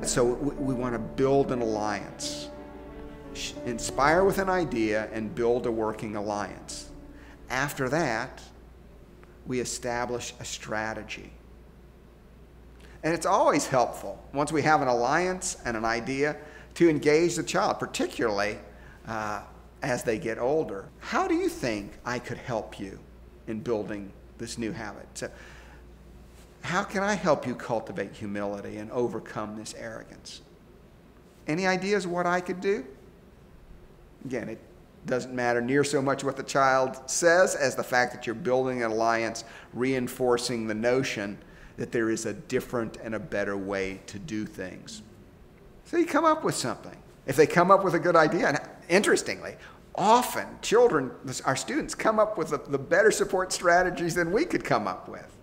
So we want to build an alliance. Inspire with an idea and build a working alliance. After that, we establish a strategy. And it's always helpful, once we have an alliance and an idea, to engage the child, particularly as they get older. How do you think I could help you in building this new habit? So, how can I help you cultivate humility and overcome this arrogance? Any ideas what I could do? Again, it doesn't matter near so much what the child says as the fact that you're building an alliance, reinforcing the notion that there is a different and a better way to do things. So you come up with something. If they come up with a good idea, and interestingly, often children, our students, come up with the better support strategies than we could come up with.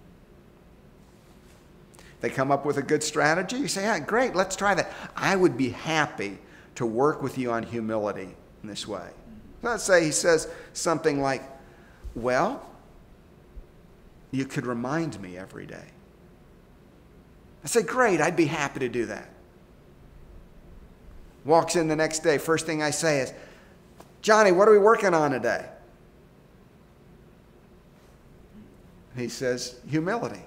They come up with a good strategy, you say, yeah, great, let's try that. I would be happy to work with you on humility in this way. So let's say he says something like, well, you could remind me every day. I say, great, I'd be happy to do that. Walks in the next day, first thing I say is, Johnny, what are we working on today? He says, humility.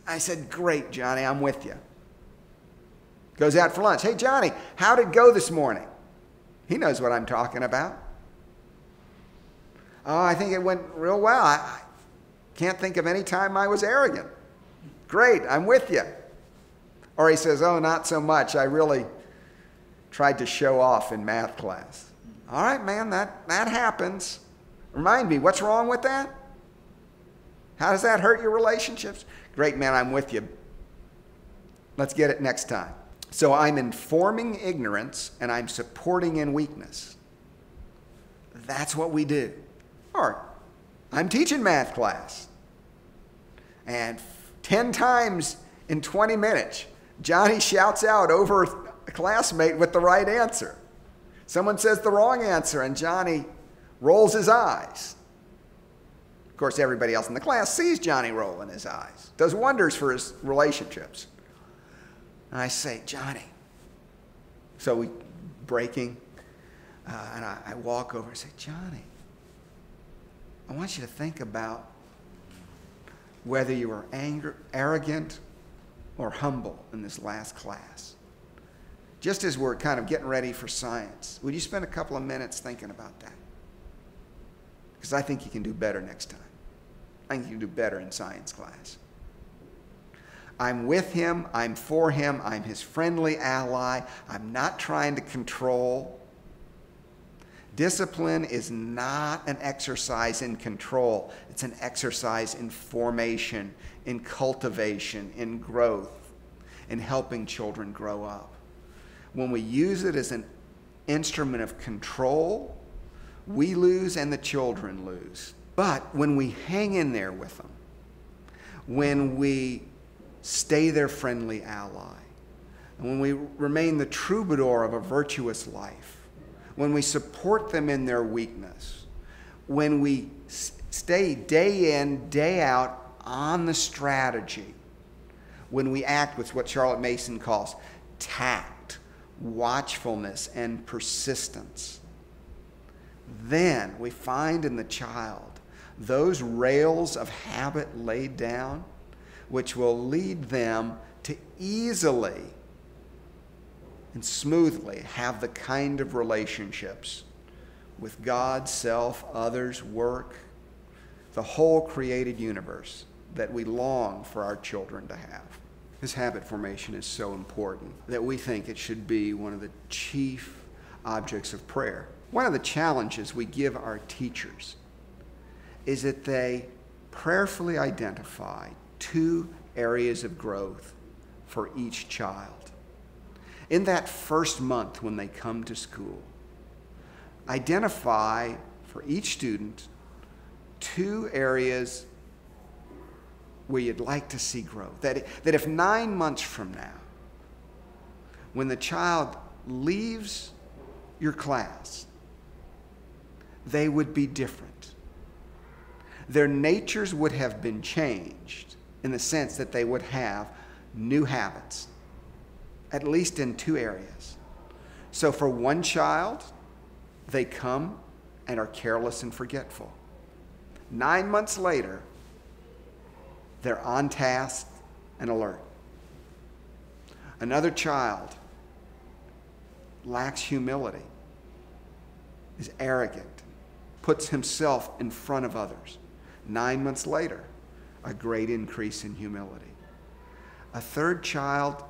I said, great, Johnny, I'm with you. Goes out for lunch. Hey, Johnny, how'd it go this morning? He knows what I'm talking about. Oh, I think it went real well. I can't think of any time I was arrogant. Great, I'm with you. Or he says, oh, not so much. I really tried to show off in math class. All right, man, that happens. Remind me, what's wrong with that? How does that hurt your relationships? Great, man, I'm with you. Let's get it next time. So I'm informing ignorance and I'm supporting in weakness. That's what we do. Or I'm teaching math class. And 10 times in 20 minutes, Johnny shouts out over a classmate with the right answer. Someone says the wrong answer and Johnny rolls his eyes. Of course, everybody else in the class sees Johnny rolling his eyes. Does wonders for his relationships. And I say, Johnny. So we breaking, and I walk over and say, Johnny, I want you to think about whether you were arrogant or humble in this last class. Just as we're kind of getting ready for science, would you spend a couple of minutes thinking about that? Because I think you can do better next time. I think you can do better in science class. I'm with him, I'm for him, I'm his friendly ally. I'm not trying to control. Discipline is not an exercise in control. It's an exercise in formation, in cultivation, in growth, in helping children grow up. When we use it as an instrument of control, we lose and the children lose. But when we hang in there with them, when we stay their friendly ally, and when we remain the troubadour of a virtuous life, when we support them in their weakness, when we stay day in, day out on the strategy, when we act with what Charlotte Mason calls tact, watchfulness, and persistence, then we find in the child those rails of habit laid down which will lead them to easily and smoothly have the kind of relationships with God, self, others, work, the whole created universe that we long for our children to have. This habit formation is so important that we think it should be one of the chief objects of prayer. One of the challenges we give our teachers is that they prayerfully identify 2 areas of growth for each child. In that first month when they come to school, identify for each student 2 areas where you'd like to see growth. That if 9 months from now, when the child leaves your class, they would be different. Their natures would have been changed in the sense that they would have new habits, at least in 2 areas. So for one child, they come and are careless and forgetful. 9 months later, they're on task and alert. Another child lacks humility, is arrogant, puts himself in front of others. 9 months later, a great increase in humility. A third child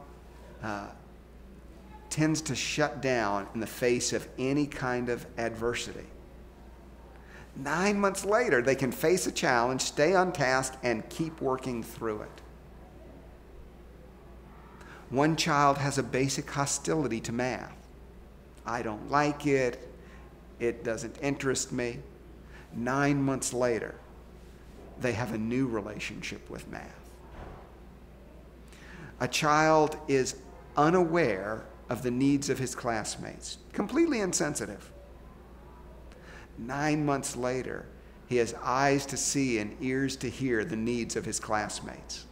tends to shut down in the face of any kind of adversity. 9 months later, they can face a challenge, stay on task, and keep working through it. One child has a basic hostility to math. I don't like it. It doesn't interest me. 9 months later, they have a new relationship with math. A child is unaware of the needs of his classmates, completely insensitive. 9 months later, he has eyes to see and ears to hear the needs of his classmates.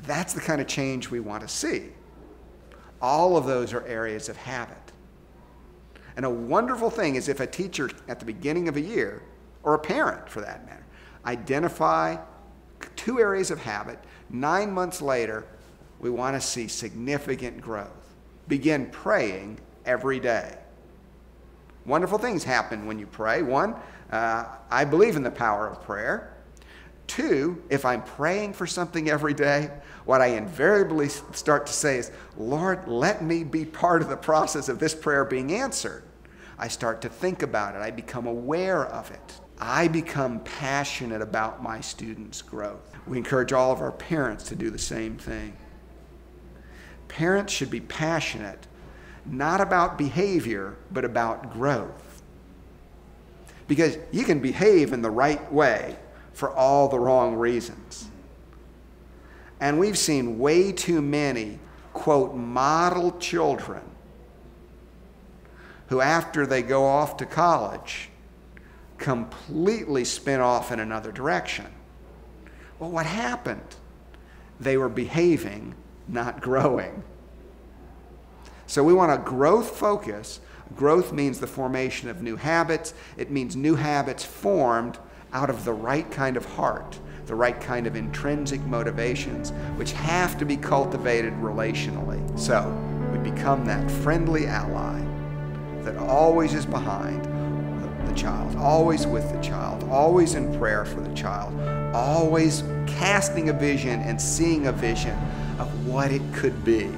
That's the kind of change we want to see. All of those are areas of habit. And a wonderful thing is if a teacher at the beginning of a year, or a parent for that matter, identify 2 areas of habit, 9 months later, we want to see significant growth. Begin praying every day. Wonderful things happen when you pray. 1, I believe in the power of prayer. 2, if I'm praying for something every day, what I invariably start to say is, Lord, let me be part of the process of this prayer being answered. I start to think about it. I become aware of it. I become passionate about my students' growth. We encourage all of our parents to do the same thing. Parents should be passionate, not about behavior, but about growth. Because you can behave in the right way for all the wrong reasons. And we've seen way too many, quote, model children who, after they go off to college, completely spin off in another direction. Well, what happened? They were behaving, not growing. So we want a growth focus. Growth means the formation of new habits. It means new habits formed out of the right kind of heart, the right kind of intrinsic motivations, which have to be cultivated relationally. So we become that friendly ally that always is behind the child, always with the child, always in prayer for the child, always casting a vision and seeing a vision of what it could be.